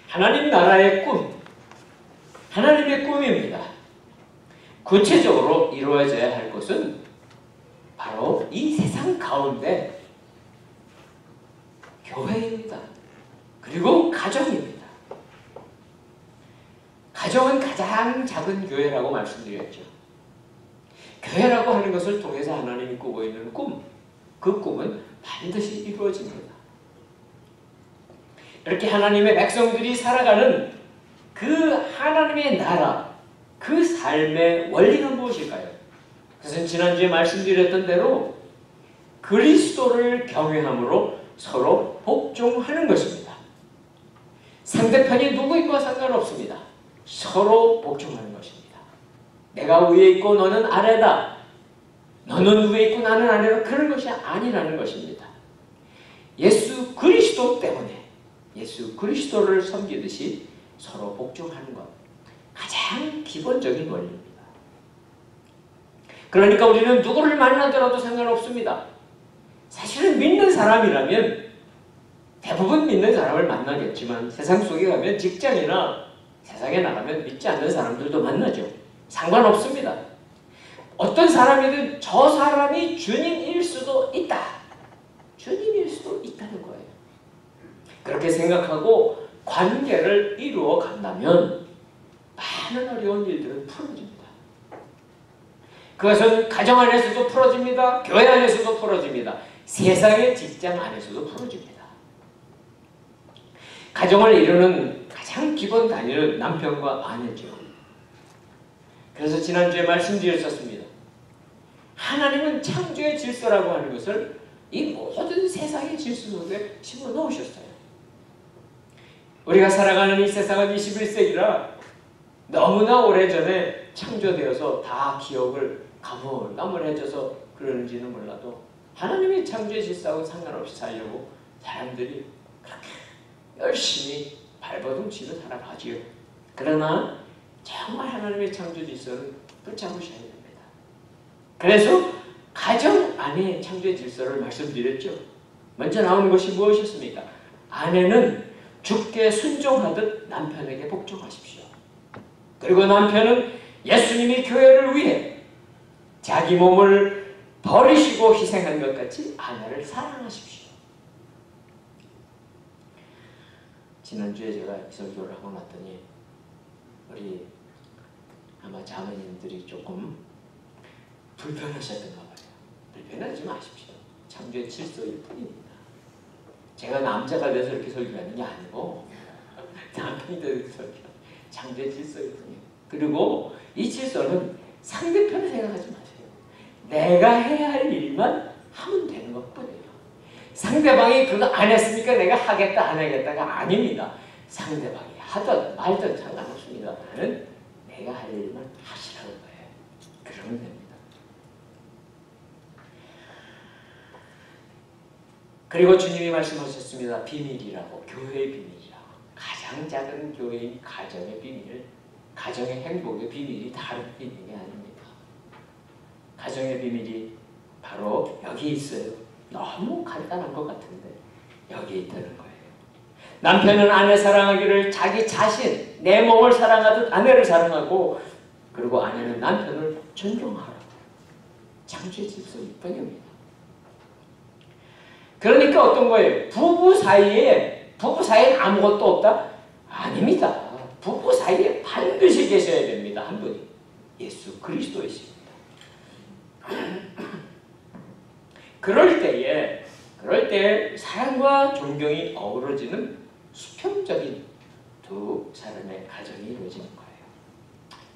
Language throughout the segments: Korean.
하나님 나라의 꿈, 하나님의 꿈입니다. 구체적으로 이루어져야 할 것은 바로 이 세상 가운데 교회입니다. 그리고 가정입니다. 가정은 가장 작은 교회라고 말씀드렸죠. 교회라고 하는 것을 통해서 하나님이 꾸고 있는 꿈, 그 꿈은 반드시 이루어집니다. 이렇게 하나님의 백성들이 살아가는 그 하나님의 나라, 그 삶의 원리는 무엇일까요? 그것은 지난주에 말씀드렸던 대로 그리스도를 경외함으로 서로 복종하는 것입니다. 상대편이 누구인가 상관없습니다. 서로 복종하는 것입니다. 내가 위에 있고 너는 아래다. 너는 위에 있고 나는 아래다. 그런 것이 아니라는 것입니다. 예수 그리스도 때문에 예수 그리스도를 섬기듯이 서로 복종하는 것. 가장 기본적인 원리입니다. 그러니까 우리는 누구를 만나더라도 상관없습니다. 사실은 믿는 사람이라면 대부분 믿는 사람을 만나겠지만 세상 속에 가면 직장이나 세상에 나가면 믿지 않는 사람들도 만나죠. 상관없습니다. 어떤 사람이든 저 사람이 주님일 수도 있다. 주님일 수도 있다는 거예요. 그렇게 생각하고 관계를 이루어 간다면 많은 어려운 일들은 풀어집니다. 그것은 가정 안에서도 풀어집니다. 교회 안에서도 풀어집니다. 세상의 직장 안에서도 풀어집니다. 가정을 이루는 가장 기본 단위는 남편과 아내죠. 그래서 지난주에 말씀드렸었습니다. 하나님은 창조의 질서라고 하는 것을 이 모든 세상의 질서 속에 집어넣으셨어요. 우리가 살아가는 이 세상은 21세기라 너무나 오래전에 창조되어서 다 기억을 가물가물해져서 그러는지는 몰라도 하나님의 창조의 질서하고 상관없이 살려고 사람들이 그렇게 열심히 발버둥치며 살아가지요. 그러나 정말 하나님의 창조 질서를 붙잡으셔야 됩니다. 그래서 가정 안에 창조의 질서를 말씀드렸죠. 먼저 나오는 것이 무엇이었습니까? 아내는 주께 순종하듯 남편에게 복종하십시오. 그리고 남편은 예수님이 교회를 위해 자기 몸을 버리시고 희생한 것 같이 아내를 사랑하십시오. 지난주에 제가 이 설교를 하고 났더니 우리 아마 자매님들이 조금 불편하셨던가 봐요. 불편하지 마십시오. 창조의 질서일 뿐입니다. 제가 남자가 돼서 이렇게 설교하는 게 아니고 남편이 돼서 설교하는 창조의 질서일 뿐이에요. 그리고 이 질서는 상대편을 생각하지 마세요. 내가 해야 할 일만 하면 되는 것뿐이에요. 상대방이 그거 안 했으니까 내가 하겠다 안 하겠다가 아닙니다. 상대방이 하든 말든 상관없습니다. 나는 내가 할 일만 하시라는 거예요. 그러면 됩니다. 그리고 주님이 말씀하셨습니다. 비밀이라고, 교회의 비밀이라고. 가장 작은 교회인 가정의 비밀, 가정의 행복의 비밀이 다른 비밀이 아닙니다. 가정의 비밀이 바로 여기 있어요. 너무 간단한 것 같은데 여기 있다는 거예요. 남편은 아내 사랑하기를 자기 자신, 내 몸을 사랑하듯 아내를 사랑하고, 그리고 아내는 남편을 존경하라고. 창조의 질서일 뿐입니다. 그러니까 어떤 거예요? 부부 사이엔 아무것도 없다? 아닙니다. 부부 사이에 반드시 계셔야 됩니다. 한 분이. 예수 그리스도이십니다. 그럴 때에 사랑과 존경이 어우러지는 수평적인 두 사람의 가정이 이루어지는 거예요.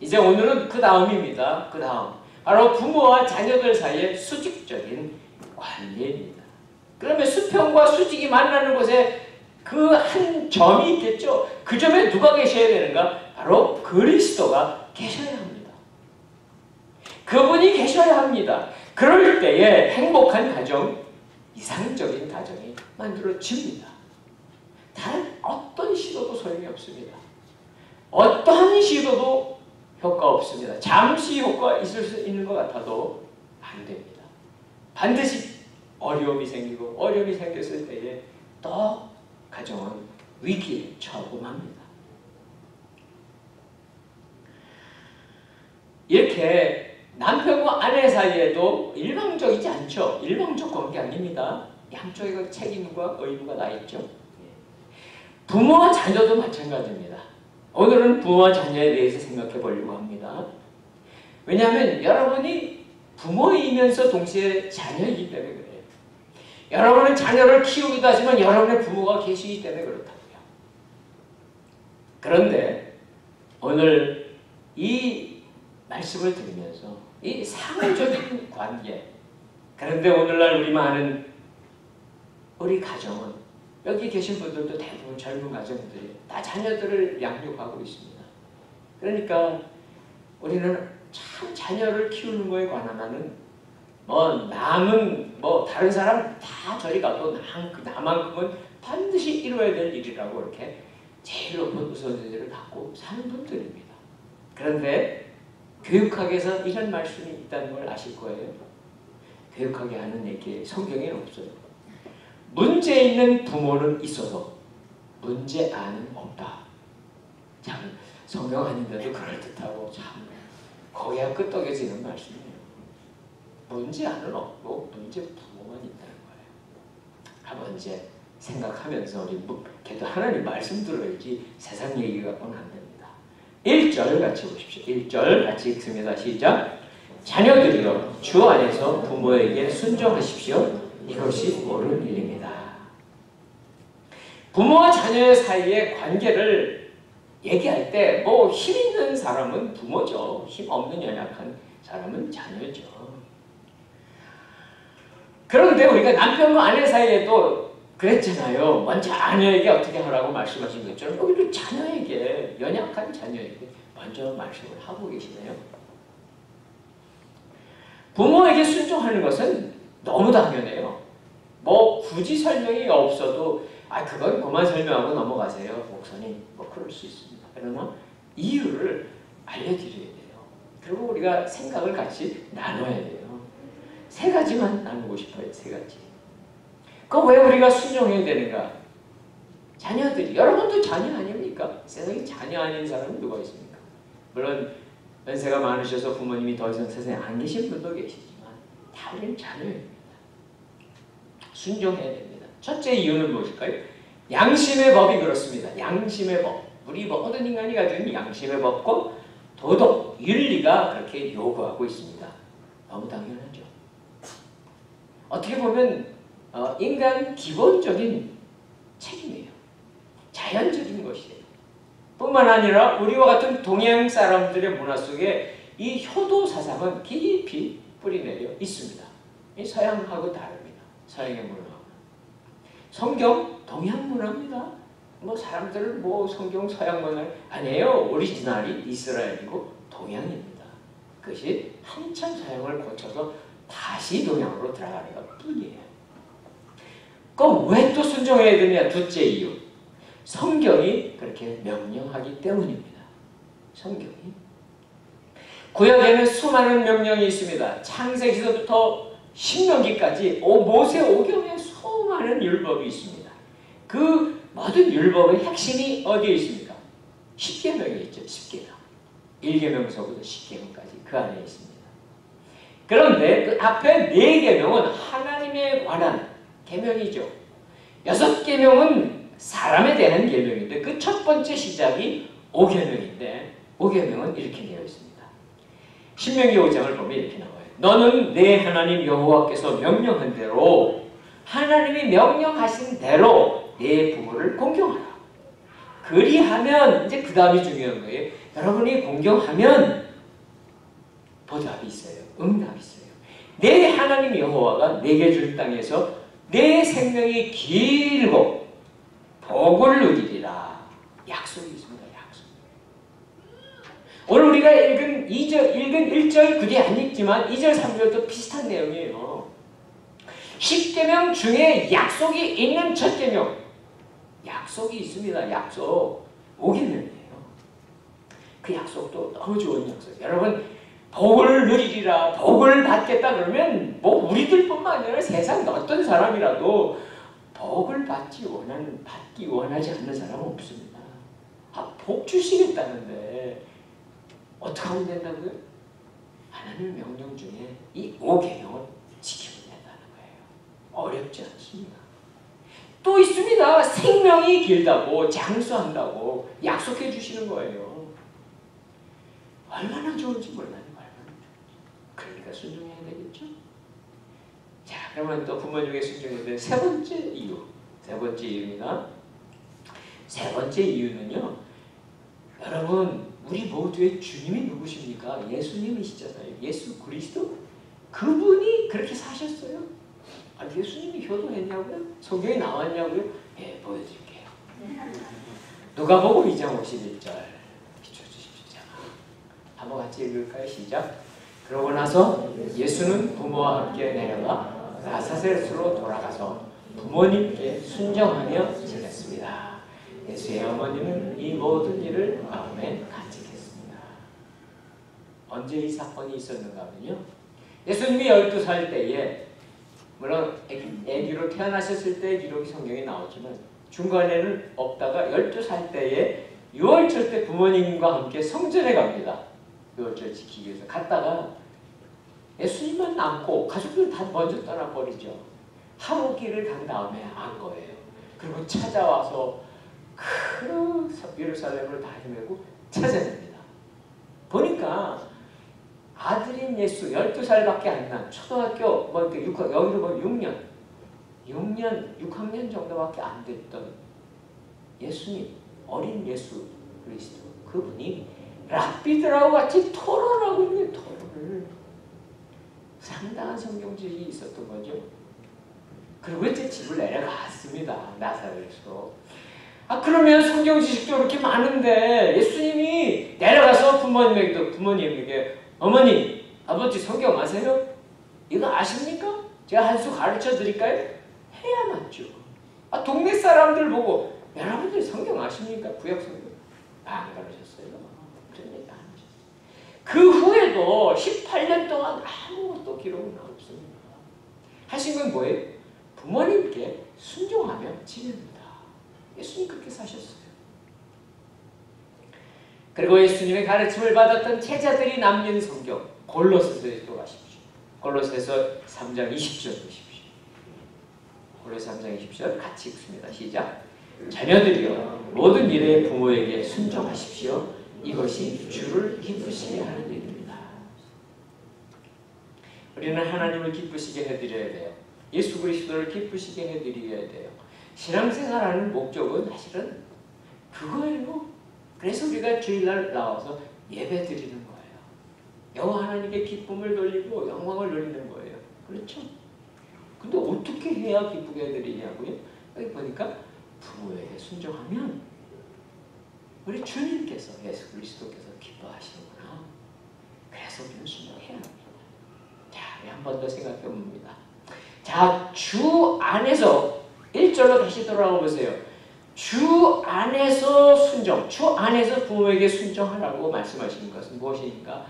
이제 오늘은 그 다음입니다. 그 다음. 바로 부모와 자녀들 사이의 수직적인 관계입니다. 그러면 수평과 수직이 만나는 곳에 그 한 점이 있겠죠. 그 점에 누가 계셔야 되는가? 바로 그리스도가 계셔야 합니다. 그분이 계셔야 합니다. 그럴 때에 행복한 가정, 이상적인 가정이 만들어집니다. 다른 어떤 시도도 소용이 없습니다. 어떠한 시도도 효과 없습니다. 잠시 효과가 있을 수 있는 것 같아도 안 됩니다. 반드시 어려움이 생기고, 어려움이 생겼을 때에 또 가정은 위기에 처하고 맙니다. 이렇게 남편과 아내 사이에도 일방적이지 않죠. 일방적 관계 아닙니다. 양쪽에 책임과 의무가 다 있죠. 부모와 자녀도 마찬가지입니다. 오늘은 부모와 자녀에 대해서 생각해 보려고 합니다. 왜냐하면 여러분이 부모이면서 동시에 자녀이기 때문에 그래요. 여러분은 자녀를 키우기도 하지만 여러분의 부모가 계시기 때문에 그렇다고요. 그런데 오늘 이 말씀을 들으면서 이 상호적인 관계, 그런데 오늘날 우리 많은 우리 가정은, 여기 계신 분들도 대부분 젊은 가정들이 다 자녀들을 양육하고 있습니다. 그러니까 우리는 참 자녀를 키우는 거에 관한 남은 다른 사람 다 저리 가도 나만큼은 반드시 이루어야 될 일이라고 이렇게 제일 높은 우선순위를 갖고 사는 분들입니다. 그런데 교육학에서 이런 말씀이 있다는 걸 아실 거예요. 교육학에 하는 얘기에 성경에는 없어요. 문제 있는 부모는 있어도 문제아는 없다. 참 성경 아닌데도 그럴듯하고 참 거기가 끄떡여지는 말씀이에요. 문제아는 없고 문제 부모만 있다는 거예요. 한번 이제 생각하면서 우리 그래도 하나님 말씀 들어야지 세상 얘기 갖고는 안 됩니다. 1절 같이 보십시오. 1절 같이 읽습니다. 시작. 자녀들이여 주 안에서 부모에게 순종하십시오. 이것이 옳은 일입니다. 부모와 자녀 사이의 관계를 얘기할 때 힘 있는 사람은 부모죠. 힘 없는 연약한 사람은 자녀죠. 그런데 우리가 남편과 아내 사이에도 그랬잖아요. 먼저 아내에게 어떻게 하라고 말씀하신 것처럼 여기도 자녀에게, 연약한 자녀에게 먼저 말씀을 하고 계시네요. 부모에게 순종하는 것은 너무 당연해요. 굳이 설명이 없어도 그건 그만 설명하고 넘어가세요. 목사님 그럴 수 있습니다. 그러나 이유를 알려드려야 돼요. 그리고 우리가 생각을 같이 나눠야 돼요. 세 가지만 나누고 싶어요. 세 가지. 왜 우리가 순종해야 되는가? 자녀들이, 여러분도 자녀 아닙니까? 세상에 자녀 아닌 사람은 누가 있습니까? 물론 연세가 많으셔서 부모님이 더 이상 세상에 안 계신 분도 계시지만 다 우리는 자녀입니다. 순종해야 됩니다. 첫째 이유는 무엇일까요? 양심의 법이 그렇습니다. 양심의 법. 우리 모든 인간이 가진 양심의 법과 도덕, 윤리가 그렇게 요구하고 있습니다. 너무 당연하죠. 어떻게 보면 인간 기본적인 책임이에요. 자연적인 것이에요. 뿐만 아니라 우리와 같은 동양 사람들의 문화 속에 이 효도 사상은 깊이 뿌리내려 있습니다. 이 서양하고 다릅니다. 서양의 문화하고. 성경 동양 문화입니다. 사람들은 성경 서양 문화 아니에요. 오리지널이 이스라엘이고 동양입니다. 그것이 한참 서양을 거쳐서 다시 동양으로 들어가는 것 뿐이에요. 그럼 왜 또 순종해야 되냐? 둘째 이유. 성경이 그렇게 명령하기 때문입니다. 성경이. 구약에는 수많은 명령이 있습니다. 창세기서부터 신명기까지 모세오경에 수많은 율법이 있습니다. 그 모든 율법의 핵심이 어디에 있습니까? 십계명에 있죠. 십계명. 1계명서부터 10계명까지 그 안에 있습니다. 그런데 그 앞에 4계명은 하나님에 관한 계명이죠. 6계명은 사람에 대한 계명인데 그 첫 번째 시작이 5계명인데 5계명은 이렇게 되어 있습니다. 신명기 5장을 보면 이렇게 나와요. 너는 내 하나님 여호와께서 명령한 대로, 하나님이 명령하신 대로 내 부모를 공경하라. 그리하면, 이제 그 다음이 중요한 거예요. 여러분이 공경하면 보답이 있어요. 응답이 있어요. 내 하나님 여호와가 내게 줄 땅에서 내 생명이 길고 복을 누리리라. 약속이 있습니다. 약속. 오늘 우리가 읽은 1절 그게 안 읽지만 2절 3절도 비슷한 내용이에요. 10계명 중에 약속이 있는 첫 계명, 약속이 있습니다. 약속. 5계명이에요. 그 약속도 너무 좋은 약속. 여러분, 복을 누리리라, 복을 받겠다 그러면 우리들뿐만 아니라 세상 어떤 사람이라도 덕을 받기 원하지 않는 사람은 없습니다. 복 주시겠다는데 어떻게 하면 된다고요? 하나님의 명령 중에 이 5계명을 지키면 된다는 거예요. 어렵지 않습니다. 또 있습니다. 생명이 길다고 장수한다고 약속해 주시는 거예요. 얼마나 좋은지 몰라요. 그러니까 순종해야 되겠죠. 자, 그러면 또 부모님에게 순종해야 될 세 번째 이유. 세 번째 이유입니다. 세 번째 이유는요. 여러분, 우리 모두의 주님이 누구십니까? 예수님이시잖아요. 예수 그리스도. 그분이 그렇게 사셨어요. 예수님이 효도했냐고요? 성경에 나왔냐고요? 예, 보여드릴게요. 누가복음 2장 51절 비춰주십시오. 한번 같이 읽을까요? 시작. 그러고 나서 예수는 부모와 함께 내려가 나사렛으로 돌아가서 부모님께 순종하며 지냈습니다. 예수의 어머니는 이 모든 일을 마음에 간직했습니다. 언제 이 사건이 있었는가 하면요. 예수님이 12살 때에 물론 아기로 태어나셨을 때 기록이 성경에 나오지만 중간에는 없다가 12살 때에 유월절 때 부모님과 함께 성전에 갑니다. 유월절 지키기 위해서 갔다가 예수님만 남고 가족들 다 먼저 떠나버리죠. 하루 길을 간 다음에 안 거예요. 그리고 찾아와서 큰 예루살렘을 다 헤매고 찾아냅니다. 보니까 아들인 예수 12살밖에 안 난 초등학교 여기로 보면 6학년 정도밖에 안 됐던 예수님, 어린 예수 그리스도 그분이 랍비들하고 같이 토론하고 있는 토론을 상당한 성경지식이 있었던 거죠. 그리고 이제 집을 내려갔습니다. 나사렛으로. 그러면 성경지식도 그렇게 많은데 예수님이 내려가서 부모님에게 어머니, 아버지 성경 아세요? 이거 아십니까? 제가 한 수 가르쳐 드릴까요? 해야 맞죠. 동네 사람들 보고 여러분들 성경 아십니까? 구약 성경. 안 가르쳤어요. 그런 얘기 안 하셨어요. 그 후에도 18년 동안 아무것도 기록은 없습니다. 하신 건 뭐예요? 부모님께 순종하며 지냅니다. 예수님 그렇게 사셨어요. 그리고 예수님의 가르침을 받았던 제자들이 남긴 성경 골로새서에 가십시오. 골로새서 3장 20절 보십시오. 골로새 3장 20절 같이 읽습니다. 시작. 자녀들이여 모든 일에 부모에게 순종하십시오. 이것이 주를 기쁘시게 하는 일입니다. 우리는 하나님을 기쁘시게 해드려야 돼요. 예수 그리스도를 기쁘시게 해드려야 돼요. 신앙생활하는 목적은 사실은 그거예요. 그래서 우리가 주일날 나와서 예배 드리는 거예요. 여호와 하나님께 기쁨을 돌리고 영광을 돌리는 거예요. 그렇죠? 근데 어떻게 해야 기쁘게 드리냐고요? 여기 보니까 부모에게 순종하면 우리 주님께서 예수 그리스도께서 기뻐하시는구나. 그래서 우리는 순종해야 합니다. 자, 한 번 더 생각해 봅니다. 자, 주 안에서 1절로 다시 돌아가 보세요. 주 안에서 순종, 주 안에서 부모에게 순종하라고 말씀하시는 것은 무엇입니까?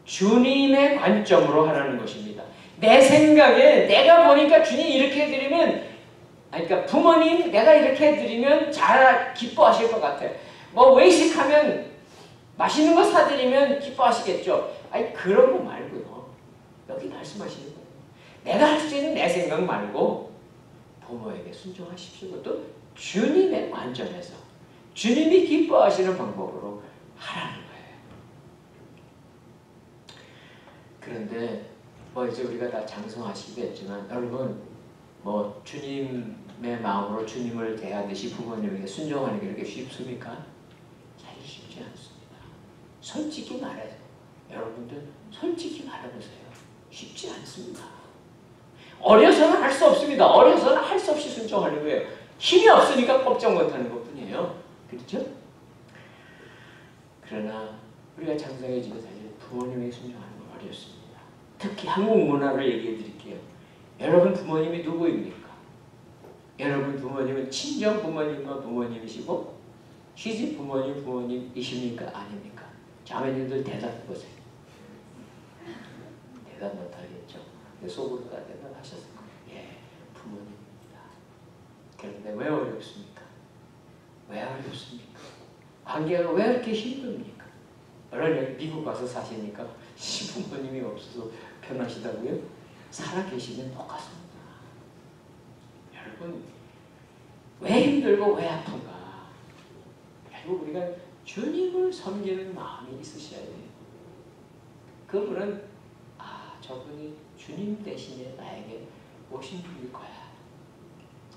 주님의 관점으로 하라는 것입니다. 내 생각에 내가 보니까 주님 이렇게 해드리면, 그러니까 부모님 내가 이렇게 해드리면 잘 기뻐하실 것 같아. 뭐 외식하면 맛있는 거 사드리면 기뻐하시겠죠. 그런 거 말고요. 여기 말씀하시는 거예요. 내가 할 수 있는 내 생각 말고 부모에게 순종하십시오. 그것도 주님의 관점에서 주님이 기뻐하시는 방법으로 하라는 거예요. 그런데 이제 우리가 다 장성하시겠지만 여러분 주님의 마음으로 주님을 대하듯이 부모님에게 순종하는 게 그렇게 쉽습니까? 사실 쉽지 않습니다. 솔직히 말해서 여러분들 솔직히 말해보세요. 쉽지 않습니다. 어려서는 할 수 없습니다. 어려서는 할 수 없이 순종하는 거예요. 힘이 없으니까 꼼짝 못하는 것뿐이에요. 그렇죠? 그러나 우리가 장성해지고 사실 부모님에게 순종하는 건 어렵습니다. 특히 한국 문화를 얘기해 드릴게요. 여러분 부모님이 누구입니까? 여러분 부모님은 친정 부모님과 부모님이시고 시집 부모님이십니까? 아닙니까? 자매님들 대답해 보세요. 대답 못하겠죠? 속으로 다 대답하셨을 거예요. 예, 부모님입니다. 그런데 왜 어렵습니까? 왜 어렵습니까? 관계가 왜 이렇게 힘듭니까? 물론 미국 가서 사시니까 시부모님이 없어서 편하시다고요? 살아계시면 똑같습니다. 여러분, 왜 힘들고 왜 아픈가? 결국 우리가 주님을 섬기는 마음이 있으셔야 돼요. 그분은 저분이 주님 대신에 나에게 오신 분일 거야.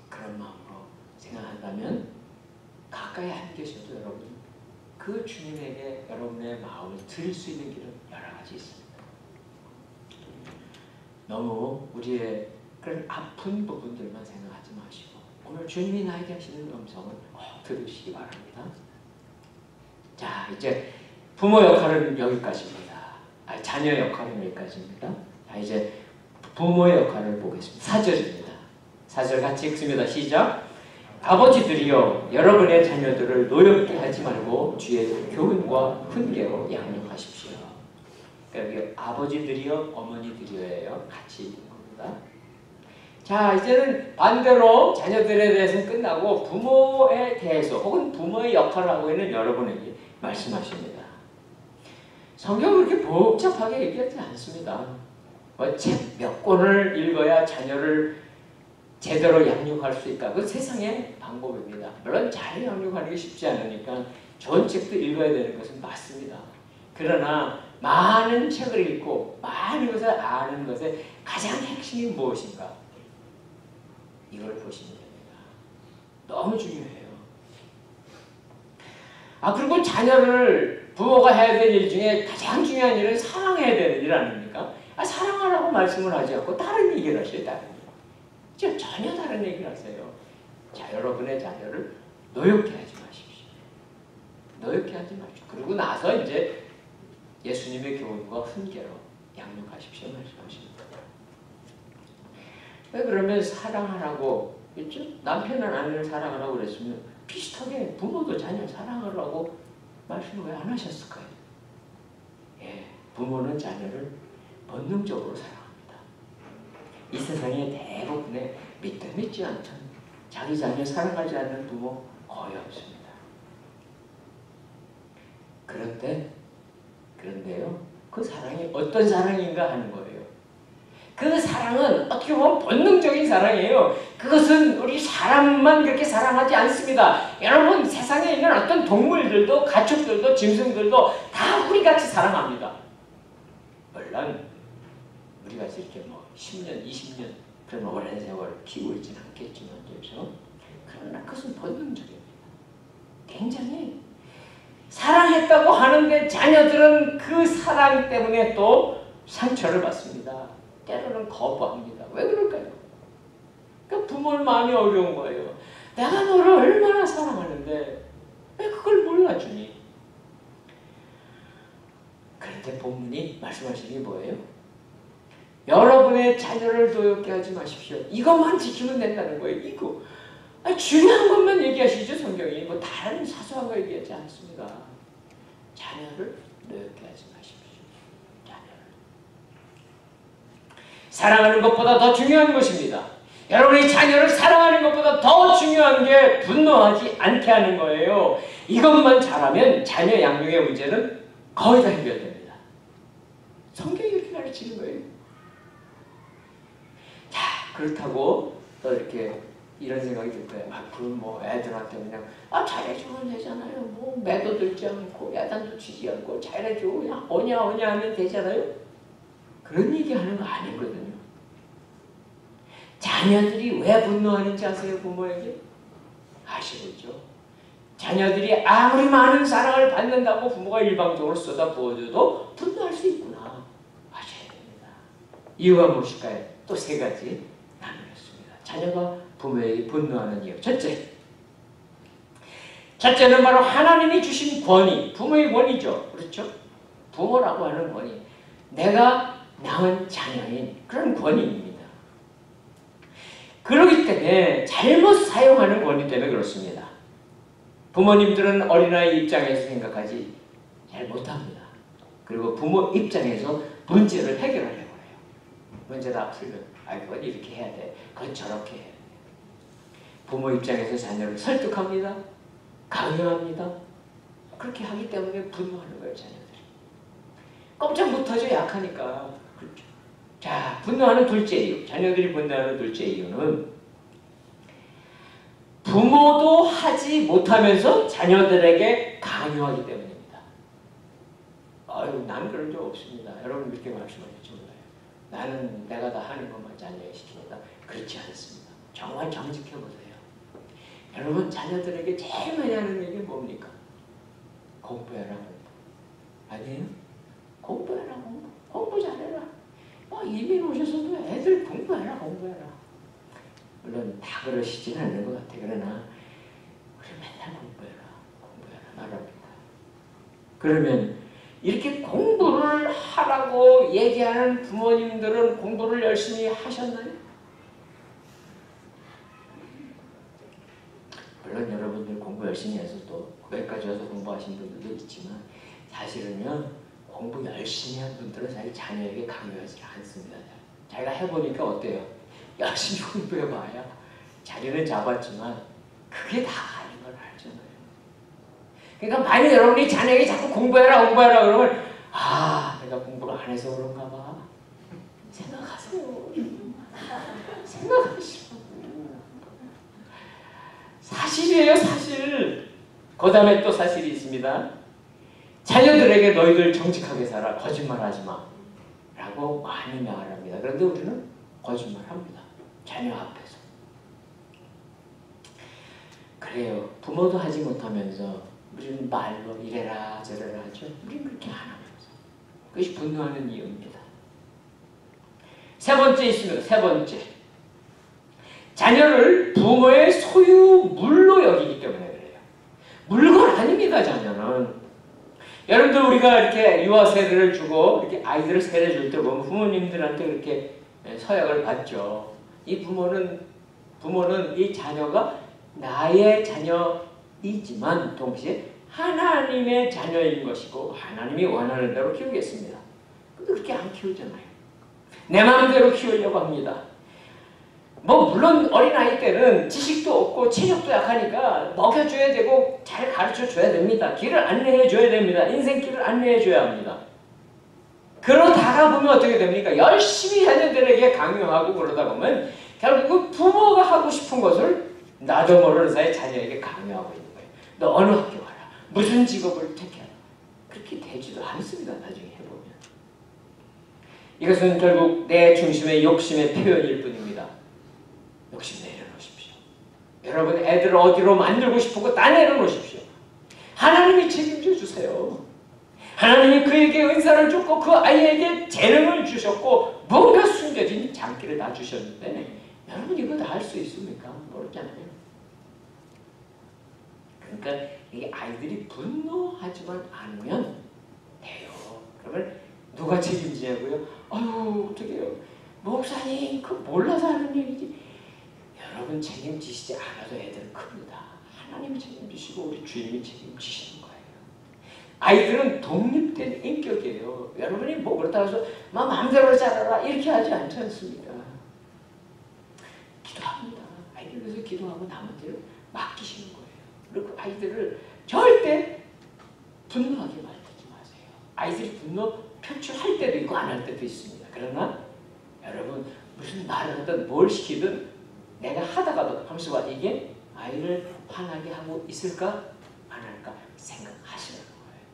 그런 마음으로 생각한다면 가까이 안 계셔도 여러분 그 주님에게 여러분의 마음을 드릴 수 있는 길은 여러 가지 있습니다. 너무 우리의 그런 아픈 부분들만 생각하지 마시고 오늘 주님이 나에게 하시는 음성을 들으시기 바랍니다. 자, 이제 부모 역할은 여기까지입니다. 자녀 역할은 여기까지입니다. 자, 이제 부모의 역할을 보겠습니다. 4절입니다. 4절 같이 읽습니다. 시작. 아버지들이여 여러분의 자녀들을 노엽게 하지 말고 주의 교훈과 훈계로 양육하십시오. 여기 아버지들이여 어머니들이여예요. 같이 있는 겁니다. 자, 이제는 반대로 자녀들에 대해서는 끝나고 부모에 대해서 혹은 부모의 역할을 하고 있는 여러분에게 말씀하십니다. 성경은 그렇게 복잡하게 얘기하지 않습니다. 책 몇 권을 읽어야 자녀를 제대로 양육할 수 있다. 그건 세상의 방법입니다. 물론 잘 양육하는 게 쉽지 않으니까 좋은 책도 읽어야 되는 것은 맞습니다. 그러나 많은 책을 읽고 많은 것을 아는 것의 가장 핵심이 무엇인가? 이걸 보시면 됩니다. 너무 중요해요. 그리고 자녀를 부모가 해야 될 일 중에 가장 중요한 일은 사랑해야 되는 일 아닙니까? 사랑하라고 말씀을 하지 않고 다른 얘기를 하셔요. 다른 얘기. 전혀 다른 얘기를 하세요. 자, 여러분의 자녀를 노엽게 하지 마십시오. 노엽게 하지 마십시오. 그리고 나서 이제 예수님의 교훈과 훈계로 양육하십시오 말씀하십니다. 왜 그러면 사랑하라고 그렇죠? 남편은 아내를 사랑하라고 그랬으면 비슷하게 부모도 자녀를 사랑하라고 말씀을 왜 안 하셨을까요? 예, 부모는 자녀를 본능적으로 사랑합니다. 이 세상의 대부분의 믿든 믿지 않든 자기 자녀 사랑하지 않는 부모 거의 없습니다. 그런데요, 그 사랑이 어떤 사랑인가 하는 거예요. 그 사랑은 어떻게 보면 본능적인 사랑이에요. 그것은 우리 사람만 그렇게 사랑하지 않습니다. 여러분, 세상에 있는 어떤 동물들도 가축들도 짐승들도 다 우리같이 사랑합니다. 물론 우리같이 이렇게 10년, 20년 그런 오랜 세월을 키우고 있지는 않겠지만 그렇죠? 그러나 그것은 본능적입니다. 굉장히 사랑했다고 하는데 자녀들은 그 사랑 때문에 또 상처를 받습니다. 때로는 거부합니다. 왜 그럴까요? 그러니까 부모의 마음이 어려운 거예요. 내가 너를 얼마나 사랑하는데 왜 그걸 몰라주니? 그런데 본문이 말씀하시는 게 뭐예요? 여러분의 자녀를 노엽게 하지 마십시오. 이것만 지키면 된다는 거예요. 이거. 중요한 것만 얘기하시죠. 성경이. 다른 사소한 거 얘기하지 않습니다. 자녀를 노엽게 하지 마십시오. 사랑하는 것보다 더 중요한 것입니다. 여러분의 자녀를 사랑하는 것보다 더 중요한 게 분노하지 않게 하는 거예요. 이것만 잘하면 자녀 양육의 문제는 거의 다 해결됩니다. 성경이 이렇게 가르치는 거예요. 자, 그렇다고 또 이렇게 이런 생각이 들 거예요. 그럼 애들한테 그냥 잘해주면 되잖아요. 매도 들지 않고 야단도 치지 않고 잘해줘. 그냥 오냐 하면 되잖아요. 그런 얘기하는 거 아니거든요. 자녀들이 왜 분노하는지 아세요? 부모에게? 아시겠죠? 자녀들이 아무리 많은 사랑을 받는다고 부모가 일방적으로 쏟아부어줘도 분노할 수 있구나. 아셔야 됩니다. 이유가 무엇일까요? 또 3가지 나누겠습니다. 자녀가 부모에게 분노하는 이유. 첫째는 바로 하나님이 주신 권위, 부모의 권위죠. 그렇죠? 부모라고 하는 권위. 내가 낳은 자녀인 그런 권위입니다. 그렇기 때문에 잘못 사용하는 권위 때문에 그렇습니다. 부모님들은 어린아이 입장에서 생각하지 잘 못합니다. 그리고 부모 입장에서 문제를 해결하려고 해요. 문제를 풀면 그건 이렇게 해야 돼. 그건 저렇게 해야 돼. 부모 입장에서 자녀를 설득합니다. 강요합니다. 그렇게 하기 때문에 분노하는 거예요, 자녀들이. 꼼짝 못하죠, 약하니까. 그렇죠. 자, 분노하는 둘째 이유. 자녀들이 분노하는 둘째 이유는 부모도 하지 못하면서 자녀들에게 강요하기 때문입니다. 아유, 난 그런 적 없습니다. 여러분 그렇게 말씀하실지 몰라요. 나는 내가 다 하는 것만 자녀에게 시킵니다. 그렇지 않습니다. 정말 정직해보세요. 여러분 자녀들에게 제일 많이 하는 얘기 뭡니까? 공부해라, 공부. 아니에요? 공부해라, 공부. 공부 잘해라. 이민 오셔서도 애들 공부해라, 공부해라. 물론 다 그러시진 않는 것 같아요. 그러나 우리 맨날 공부해라, 공부해라 말합니다. 그러면 이렇게 공부를 하라고 얘기하는 부모님들은 공부를 열심히 하셨나요? 물론 여러분들 공부 열심히 해서 또 여기까지 와서 공부하신 분들도 있지만 사실은요, 공부 열심히 한 분들은 자기 자녀에게 강요하지 않습니다. 자기가 해보니까 어때요? 열심히 공부해봐야 자리는 잡았지만 그게 다 아닌 걸 알잖아요. 그러니까 만약 여러분이 자녀에게 자꾸 공부해라 공부해라 그러면 내가 공부를 안 해서 그런가 봐. 생각하세요. 생각하시라고. 사실이에요, 사실. 그 다음에 또 사실이 있습니다. 자녀들에게 너희들 정직하게 살아, 거짓말하지 마 라고 많이 말합니다. 그런데 우리는 거짓말합니다. 자녀 앞에서. 그래요. 부모도 하지 못하면서 우리는 말로 이래라 저래라 하죠. 우리는 그렇게 안 하면서. 그것이 분노하는 이유입니다. 세 번째 있습니다. 세 번째. 자녀를 부모의 소유물로 여기기 때문에 그래요. 물건 아닙니다, 자녀는. 여러분들 우리가 이렇게 유아 세례를 주고 이렇게 아이들을 세례 줄 때 보면 부모님들한테 그렇게 서약을 받죠. 이 부모는 이 자녀가 나의 자녀이지만 동시에 하나님의 자녀인 것이고 하나님이 원하는 대로 키우겠습니다. 근데 그렇게 안 키우잖아요. 내 마음대로 키우려고 합니다. 물론 어린아이 때는 지식도 없고 체력도 약하니까 먹여줘야 되고 잘 가르쳐줘야 됩니다. 길을 안내해줘야 됩니다. 인생길을 안내해줘야 합니다. 그러다가 보면 어떻게 됩니까? 열심히 자녀들에게 강요하고 그러다 보면 결국 부모가 하고 싶은 것을 나도 모르는 사이에 자녀에게 강요하고 있는 거예요. 너 어느 학교 가라. 무슨 직업을 택해라. 그렇게 되지도 않습니다. 나중에 해보면. 이것은 결국 내 중심의 욕심의 표현일 뿐입니다. 욕심 내려놓으십시오. 여러분 애들을 어디로 만들고 싶은 거 다 내려놓으십시오. 하나님이 책임져 주세요. 하나님이 그에게 은사를 줬고 그 아이에게 재능을 주셨고 뭔가 숨겨진 장기를 다 주셨는데 여러분 이거 다 할 수 있습니까? 모르잖아요. 그러니까 이 아이들이 분노하지만 않으면 돼요. 그러면 누가 책임지냐고요? 아유 어떡해요. 목사님 그 몰라서 하는 얘기지. 여러분 책임지시지 않아도 애들은 큽니다. 하나님이 책임지시고 우리 주님이 책임지시는 거예요. 아이들은 독립된 인격이에요. 여러분이 그렇다고 해서 마음대로 자라라 이렇게 하지 않지 않습니까? 기도합니다. 아이들에서 기도하고 나머지를 맡기시는 거예요. 그리고 아이들을 절대 분노하게 만들지 마세요. 아이들이 분노 표출할 때도 있고 안 할 때도 있습니다. 그러나 여러분 무슨 말을 하든 뭘 시키든 내가 하다가도 하면서 봐 이게 아이를 화나게 하고 있을까 안 할까 생각하시는 거예요.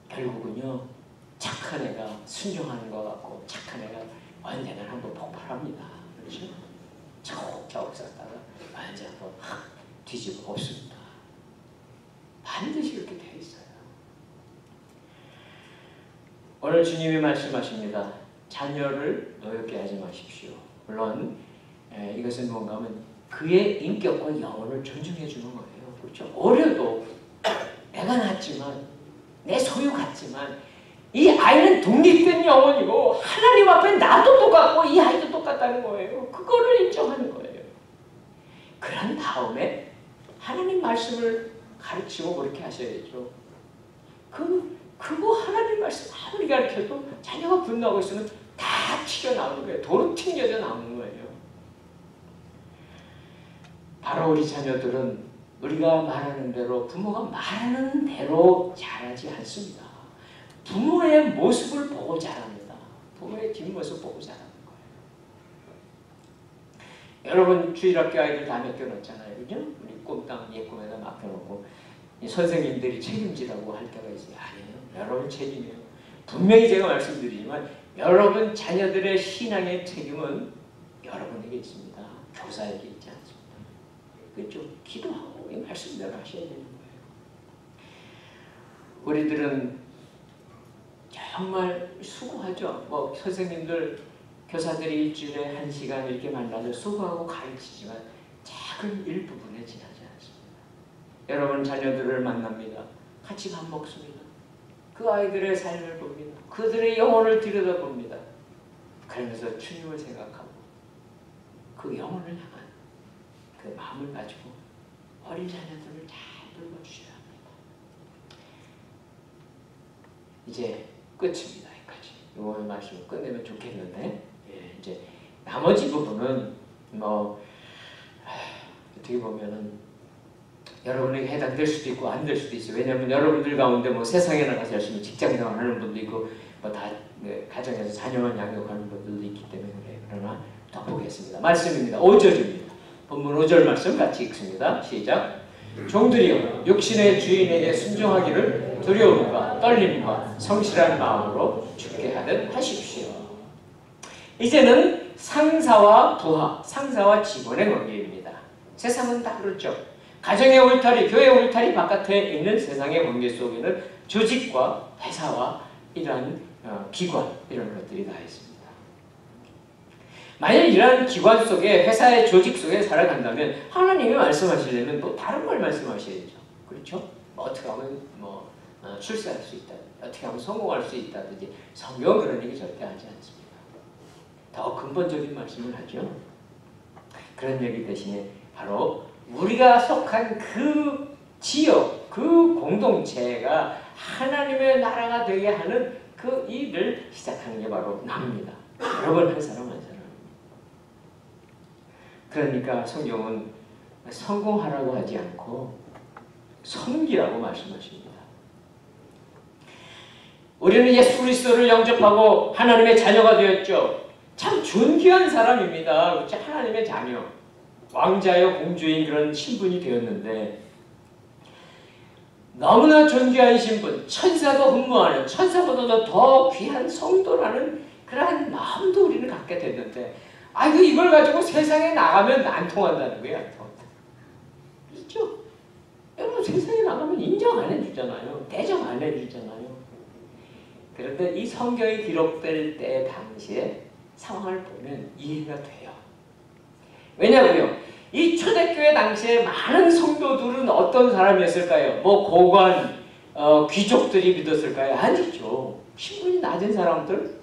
결국은요 착한 애가 순종하는 것 같고 착한 애가 언젠가 한번 폭발합니다. 그렇죠? 차곡차곡 쌓다가 완전 한번 뒤집어 엎습니다. 반드시 그렇게 되어 있어요. 오늘 주님이 말씀하십니다. 자녀를 노엽게 하지 마십시오. 물론 이것은 뭔가 하면 그의 인격과 영혼을 존중해 주는 거예요. 그렇죠? 어려도 내가 낳았지만 내 소유 같지만 이 아이는 독립된 영혼이고 하나님 앞에 나도 똑같고 이 아이도 똑같다는 거예요. 그거를 인정하는 거예요. 그런 다음에 하나님 말씀을 가르치고 그렇게 하셔야죠. 그거 하나님 말씀 아무리 가르쳐도 자녀가 분노하고 있으면 다 다 튀겨나오는 거예요. 도로 튕겨져 나오는 거예요. 바로 우리 자녀들은 우리가 말하는 대로, 부모가 말하는 대로 자라지 않습니다. 부모의 모습을 보고 자랍니다. 부모의 뒷모습 보고 자라는 거예요. 여러분 주일학교 아이들 다 맡겨놓잖아요. 그죠? 우리 꼼땅 예꿈에다 맡겨놓고 선생님들이 책임지라고 할 때가 있어요. 아니에요. 여러분 책임이에요. 분명히 제가 말씀드리지만 여러분 자녀들의 신앙의 책임은 여러분에게 있습니다. 교사에게 있지 않습니다. 그렇죠? 기도하고 이 말씀대로 하셔야 되는 거예요. 우리들은 정말 수고하죠. 뭐 선생님들, 교사들이 일주일에 1시간 이렇게 만나서 수고하고 가르치지만 작은 일부분에 지나지 않습니다. 여러분 자녀들을 만납니다. 같이 밥 먹습니다. 그 아이들의 삶을 봅니다. 그들의 영혼을 들여다봅니다. 그러면서 주님을 생각하고 그 영혼을 향한 그 마음을 가지고 어린 자녀들을 잘 돌봐주셔야 합니다. 이제 끝입니다. 여기까지. 이번 말씀을 끝내면 좋겠는데, 이제 나머지 부분은 뭐 어떻게 보면은 여러분에게 해당될 수도 있고 안 될 수도 있어요. 왜냐하면 여러분들 가운데 뭐 세상에 나가서 열심히 직장생활 하는 분도 있고 뭐 다 가정에서 자녀만 양육하는 분들도 있기 때문에 그래요. 그러나 더 보겠습니다. 말씀입니다. 5절입니다. 본문 5절 말씀 같이 읽습니다. 시작. 종들이여 육신의 주인에게 순종하기를 두려움과 떨림과 성실한 마음으로 주께 하듯 하십시오. 이제는 상사와 부하, 상사와 직원의 관계입니다. 세상은 다 그렇죠. 가정의 울타리, 교회 울타리 바깥에 있는 세상의 관계 속에는 조직과 회사와 이러한 기관, 이런 것들이 다 있습니다. 만약 이러한 기관 속에, 회사의 조직 속에 살아간다면 하나님이 말씀하시려면 또 다른 걸 말씀하셔야죠. 그렇죠? 어떻게 하면 출세할 수 있다, 어떻게 하면 성공할 수 있다든지 성경은 그런 얘기 절대 하지 않습니다. 더 근본적인 말씀을 하죠. 그런 얘기 대신에 바로 우리가 속한 그 지역, 그 공동체가 하나님의 나라가 되게 하는 그 일을 시작하는 게 바로 나입니다. 여러분 한 사람 한 사람. 그러니까 성경은 성공하라고 하지 않고 섬기라고 말씀하십니다. 우리는 예수 그리스도를 영접하고 하나님의 자녀가 되었죠. 참 존귀한 사람입니다. 그렇죠? 하나님의 자녀. 왕자여 공주인 그런 신분이 되었는데 너무나 존귀한 신분, 천사도 흠모하는, 천사보다도 더 귀한 성도라는 그러한 마음도 우리는 갖게 됐는데 이걸 가지고 세상에 나가면 안 통한다는 거예요. 안 통한다. 그렇죠? 여러분 세상에 나가면 인정 안 해주잖아요. 대접 안 해주잖아요. 그런데 이 성경이 기록될 때 당시에 상황을 보면 이해가 돼요. 왜냐고요? 이 초대교회 당시에 많은 성도들은 어떤 사람이었을까요? 뭐 고관, 귀족들이 믿었을까요? 아니죠. 신분이 낮은 사람들,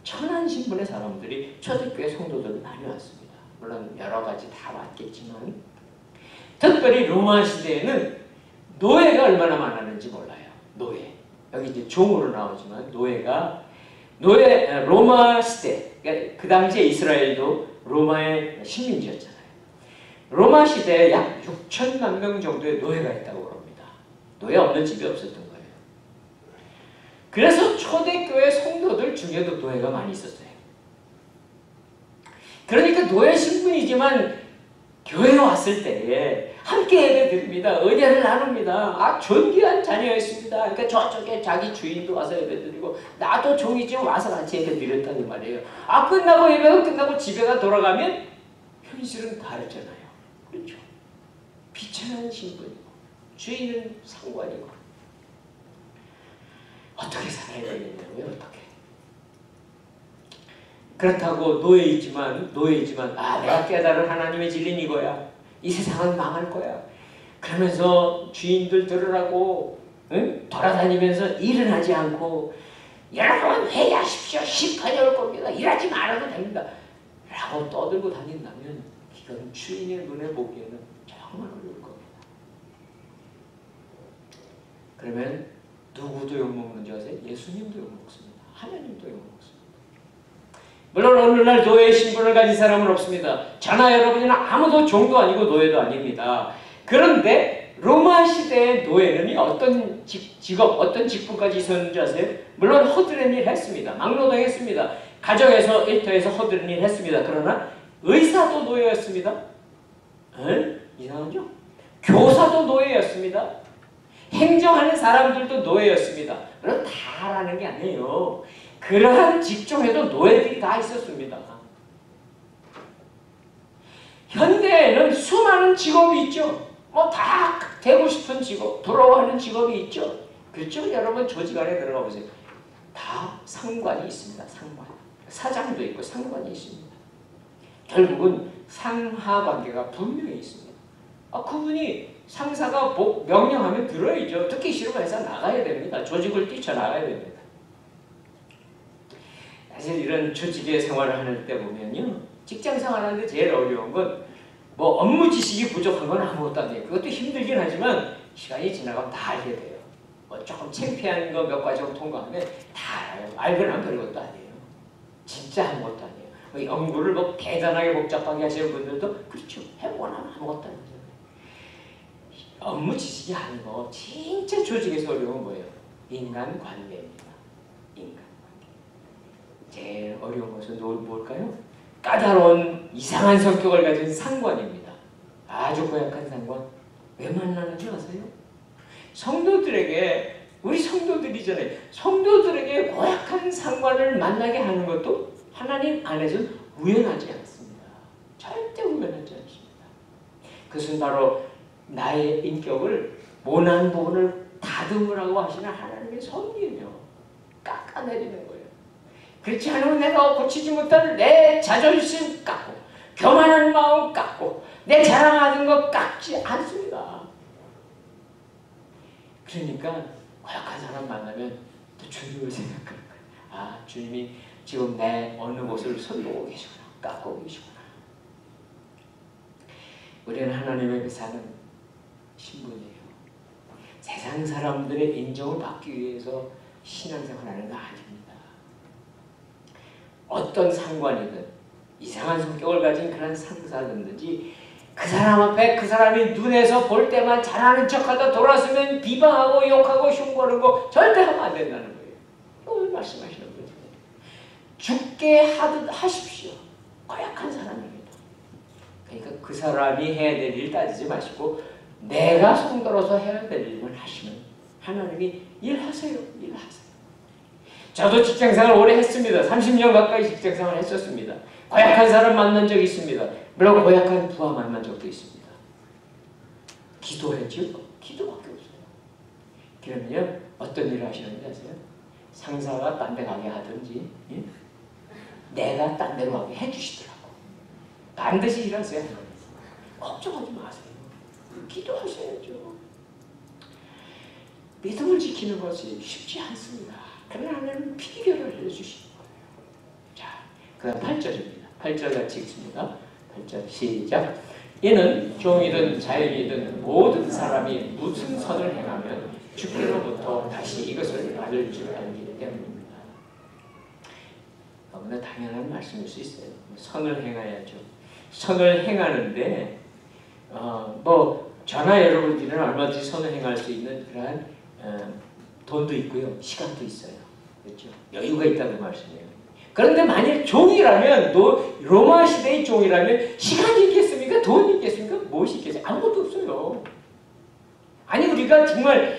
천한 신분의 사람들이 초대교회 성도들은 많이 왔습니다. 물론 여러 가지 다 왔겠지만 특별히 로마 시대에는 노예가 얼마나 많았는지 몰라요. 노예. 여기 이제 종으로 나오지만 로마 시대, 그러니까 그 당시에 이스라엘도 로마의 식민지였잖아요. 로마 시대에 약 6천만 명 정도의 노예가 있다고 그럽니다. 노예 없는 집이 없었던 거예요. 그래서 초대교회 성도들 중에도 노예가 많이 있었어요. 그러니까 노예 신분이지만 교회에 왔을 때에 함께 예배드립니다. 은혜를 나눕니다. 존귀한 자녀였습니다. 그러니까 저쪽에 자기 주인도 와서 예배드리고 나도 종이지만 와서 같이 예배드렸다는 말이에요. 끝나고 예배가 끝나고 집에가 돌아가면 현실은 다르잖아요. 그렇죠? 비천한 신분이고 주인은 상관이고 어떻게 살아야 되겠냐고요? 어떻게? 그렇다고 노예이지만 내가 깨달은 하나님의 진리는 이거야. 이 세상은 망할 거야. 그러면서 주인들 들으라고 돌아다니면서 일은 하지 않고 여러분 회개하십시오. 심판이 올 겁니다. 일하지 말아도 됩니다. 라고 떠들고 다닌다면 이건 주인의 눈에 보기에는 정말 어려울 겁니다. 그러면 누구도 욕먹는지 아세요? 예수님도 욕먹습니다. 하나님도 욕먹습니다. 물론 오늘날 노예 신분을 가진 사람은 없습니다. 저나 여러분이나 아무도 종도 아니고 노예도 아닙니다. 그런데 로마 시대의 노예는 어떤 직업, 어떤 직분까지 있었는지 아세요? 물론 허드렛 일 했습니다. 막노동했습니다. 가정에서 일터에서 허드렛 일 했습니다. 그러나 의사도 노예였습니다. 이상하죠? 교사도 노예였습니다. 행정하는 사람들도 노예였습니다. 물론 다라는 게 아니에요. 그러한 직종에도 노예들이 다 있었습니다. 현대에는 수많은 직업이 있죠. 뭐 다 되고 싶은 직업, 부러워하는 직업이 있죠. 그렇죠? 여러분 조직 안에 들어가 보세요. 다 상관이 있습니다. 상관. 사장도 있고 상관이 있습니다. 결국은 상하관계가 분명히 있습니다. 그분이 상사가 명령하면 들어야죠. 듣기 싫으면 회사 나가야 됩니다. 조직을 뛰쳐나가야 됩니다. 사실 이런 조직의 생활을 할 때 보면요. 직장 생활하는데 제일 어려운 건 뭐 업무 지식이 부족한 건 아무것도 아니에요. 그것도 힘들긴 하지만 시간이 지나가면 다 알게 돼요. 뭐 조금 창피한 거 몇 가지 통과하면 다 알아요. 알거나 별것도 아니에요. 진짜 아무것도 아니에요. 연구를 뭐 대단하게 복잡하게 하시는 분들도 그렇죠. 해보거나 아무것도 아니죠. 업무 지식이 아니고 진짜 조직에서 어려운 거예요. 인간관계입니다. 인간관계. 제일 어려운 것은 뭘까요? 까다로운 이상한 성격을 가진 상관입니다. 아주 고약한 상관. 왜 만나는 줄 아세요? 성도들에게, 우리 성도들이잖아요. 성도들에게 고약한 상관을 만나게 하는 것도 하나님 안에서는 우연하지 않습니다. 절대 우연하지 않습니다. 그것은 바로 나의 인격을 모난 부분을 다듬으라고 하시는 하나님의 섭리예요. 깎아내리는 거예요. 그렇지 않으면 내가 고치지 못할 내 자존심 깎고 교만한 마음 깎고 내 자랑하는 것 깎지 않습니다. 그러니까 고약한 사람 만나면 또 주님을 생각할 거예요. 주님이 지금 내 어느 곳을 손보고 계시구나. 깎고 계시구나. 우리는 하나님 앞에 사는 신분이에요. 세상 사람들의 인정을 받기 위해서 신앙생활하는 거 아닙니다. 어떤 상관이든 이상한 성격을 가진 그런 상사든지 그 사람 앞에 그 사람이 눈에서 볼 때만 잘하는 척하다 돌아서면 비방하고 욕하고 흉보는 거 절대 하면 안 된다는 거예요. 오늘 말씀하시는 거죠. 죽게 하십시오. 고약한 사람입니다. 그러니까 그 사람이 해야 될 일 따지지 마시고 내가 성도로서 해야 될 일만 하시면 하나님이 일하세요. 일하세요. 저도 직장생활 오래 했습니다. 30년 가까이 직장생활 했었습니다. 고약한 사람 만난 적이 있습니다. 물론 고약한 부하 만난 적도 있습니다. 기도했죠? 기도밖에 없어요. 그러면 어떤 일을 하시는지 아세요? 상사가 딴 데 가게 하든지 내가 딴 데로 가게 해주시더라고. 반드시 일하세요. 걱정하지 마세요. 기도하셔야죠. 믿음을 지키는 것이 쉽지 않습니다. 그러나 하나님은 비결을 해주시는 거예요. 자, 그 다음 8절입니다. 8절 같이 읽습니다. 8절 시작. 이는 종이든 자유이든 모든 사람이 무슨 선을 행하면 주께로부터 다시 이것을 받을 줄 알기 때문입니다. 너무나 당연한 말씀일 수 있어요. 선을 행해야죠. 선을 행하는데 뭐 저나 여러분들은 얼마든지 선을 행할 수 있는 그러한 돈도 있고요. 시간도 있어요. 그렇죠? 여유가 있다는 말씀이에요. 그런데 만일 종이라면, 로마 시대의 종이라면 시간이 있겠습니까? 돈이 있겠습니까? 무엇이 있겠어요? 아무것도 없어요. 아니 우리가 정말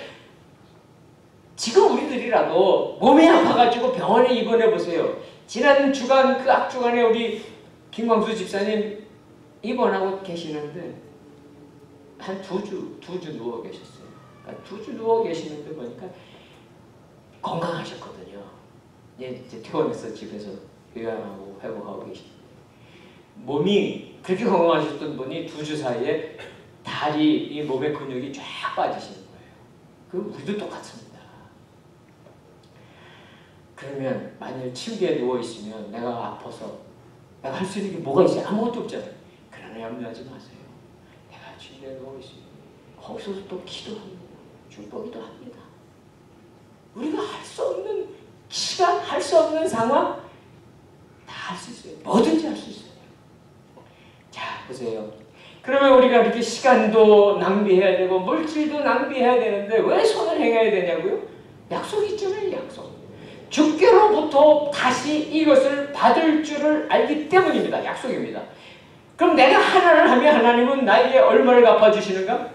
지금 우리들이라도 몸이 아파가지고 병원에 입원해 보세요. 지난 주간 그 앞주간에 우리 김광수 집사님 입원하고 계시는데 한 두 주 누워 계셨어요. 그러니까 2주 누워 계시는데 보니까 건강하셨거든요. 이제 퇴원해서 집에서 요양하고 회복하고 계시는데 몸이 그렇게 건강하셨던 분이 2주 사이에 다리, 이 몸의 근육이 쫙 빠지시는 거예요. 그 우리도 똑같습니다. 그러면 만일 침대에 누워있으면 내가 아파서 내가 할 수 있는 게 뭐가 있어요? 아무것도 없잖아요. 그러나 염려하지 마세요. 내가 침대에 누워있으면 거기서도 또 기도합니다. 중보기도 합니다. 우리가 할 수 없는 시간, 할 수 없는 상황 다 할 할 수 있어요. 뭐든지 할 수 있어요. 자, 보세요. 그러면 우리가 이렇게 시간도 낭비해야 되고 물질도 낭비해야 되는데 왜 손을 행해야 되냐고요? 약속이 있잖아요. 약속. 주께로부터 다시 이것을 받을 줄을 알기 때문입니다. 약속입니다. 그럼 내가 하나를 하면 하나님은 나에게 얼마를 갚아주시는가?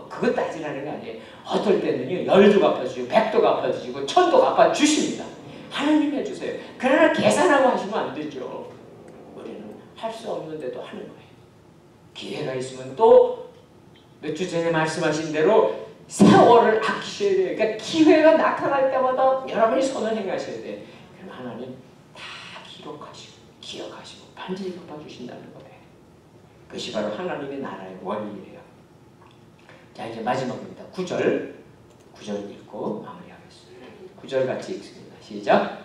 그것 따지라는 거 아니에요. 어떨 때는요 10도 갚아주시고 100도 갚아주시고 1000도 갚아주십니다. 하나님 해주세요. 그러나 계산하고 하시면 안 되죠. 우리는 할 수 없는데도 하는 거예요. 기회가 있으면 또 몇 주 전에 말씀하신 대로 세월을 아끼셔야 돼요. 그러니까 기회가 나타날 때마다 여러분이 손을 행하셔야 돼요. 그럼 하나님 다 기록하시고 기억하시고 반드시 갚아주신다는 거예요. 그것이 바로 하나님의 나라의 원리예요. 자, 이제 마지막입니다. 9절 읽고 마무리하겠습니다. 9절 같이 읽습니다. 시작.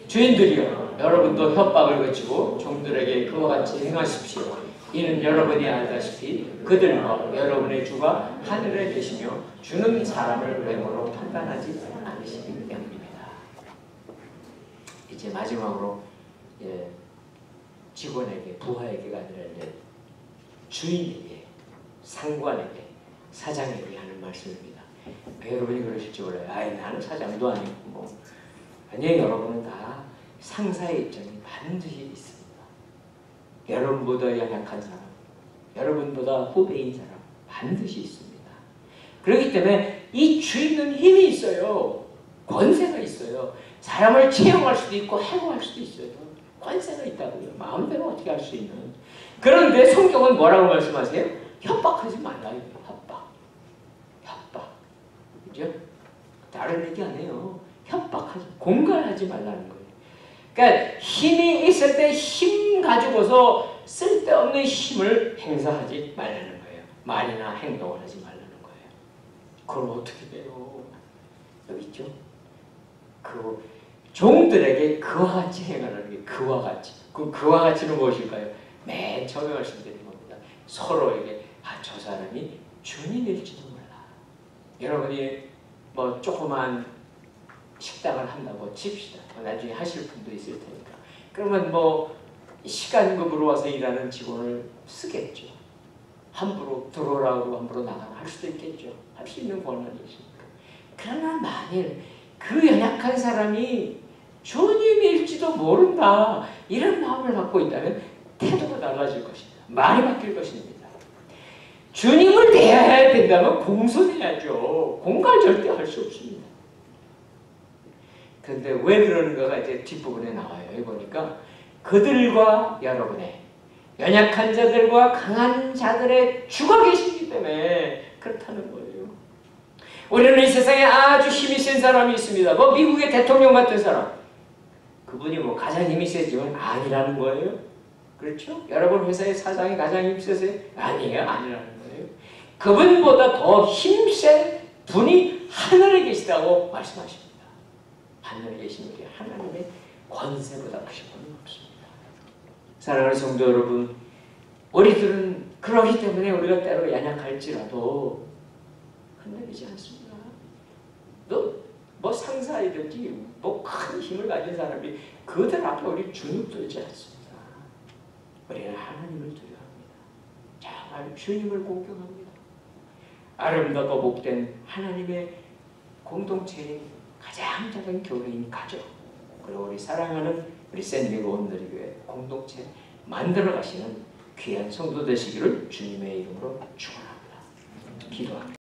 주인들이여, 여러분도 협박을 거치고 종들에게 그와 같이 행하십시오. 이는 여러분이 알다시피 그들과 여러분의 주가 하늘에 계시며 주는 사람을 외모로 판단하지 않으시기 때문입니다. 이제 마지막으로 직원에게, 부하에게가 아니라 주인에게, 상관에게, 사장에게 하는 말씀입니다. 여러분이 그러실지 몰라요. 아이, 나는 사장도 아니고 뭐. 아니, 여러분은 다 상사의 입장이 반드시 있습니다. 여러분보다 연약한 사람, 여러분보다 후배인 사람 반드시 있습니다. 그렇기 때문에 이 주인은 힘이 있어요. 권세가 있어요. 사람을 채용할 수도 있고 해고할 수도 있어요. 권세가 있다고요. 마음대로 어떻게 할 수 있는. 그런데 성경은 뭐라고 말씀하세요? 협박하지 말라. 협박. 그죠? 다른 얘기 안 해요. 협박하지, 공갈하지 말라는 거예요. 그러니까 힘이 있을 때 힘 가지고서 쓸데없는 힘을 행사하지 말라는 거예요. 말이나 행동을 하지 말라는 거예요. 그럼 어떻게 돼요? 여기 있죠? 그 종들에게 그와 같이 행하라는 게 그와 같이. 그와 같이는 무엇일까요? 맨 처음에 말씀드린 겁니다. 서로에게 저 사람이 주님일지도 몰라. 여러분이 뭐 조그만 식당을 한다고 칩시다. 나중에 하실 분도 있을 테니까. 그러면 뭐 시간급으로 와서 일하는 직원을 쓰겠죠. 함부로 들어오라고 함부로 나가라 할 수도 있겠죠. 할 수 있는 권한이 있습니다. 그러나 만일 그 연약한 사람이 주님일지도 모른다 이런 마음을 갖고 있다면 태도가 달라질 것입니다. 말이 바뀔 것입니다. 주님을 대해야 된다면 공손해야죠. 공갈 절대 할 수 없습니다. 그런데 왜 그러는가가 이제 뒷부분에 나와요. 여기 보니까 그들과 여러분의 연약한 자들과 강한 자들의 주가 계시기 때문에 그렇다는 거예요. 우리는 이 세상에 아주 힘이 센 사람이 있습니다. 뭐 미국의 대통령 같은 사람. 그분이 뭐 가장 힘이 세지만 아니라는 거예요. 그렇죠? 여러분 회사의 사장이 가장 힘이 세세요? 아니에요. 아니라는 거예요. 그분보다 더 힘센 분이 하늘에 계시다고 말씀하십니다. 하늘에 계신 게 하나님의 권세보다 크신 분은 없습니다. 사랑하는 성도 여러분, 우리들은 그러기 때문에 우리가 때로 연약할지라도 흔들리지 않습니다. 뭐 상사이든지 뭐 큰 힘을 가진 사람이 그들 앞에 우리 주눅 들지 않습니다. 우리는 하나님을 두려워합니다. 정말 주님을 공경합니다. 아름답고 복된 하나님의 공동체인 가장 작은 교회인 가족, 그리고 우리 사랑하는 우리 샌디에고 온누리교회 공동체 만들어 가시는 귀한 성도 되시기를 주님의 이름으로 축원합니다. 기도합니다.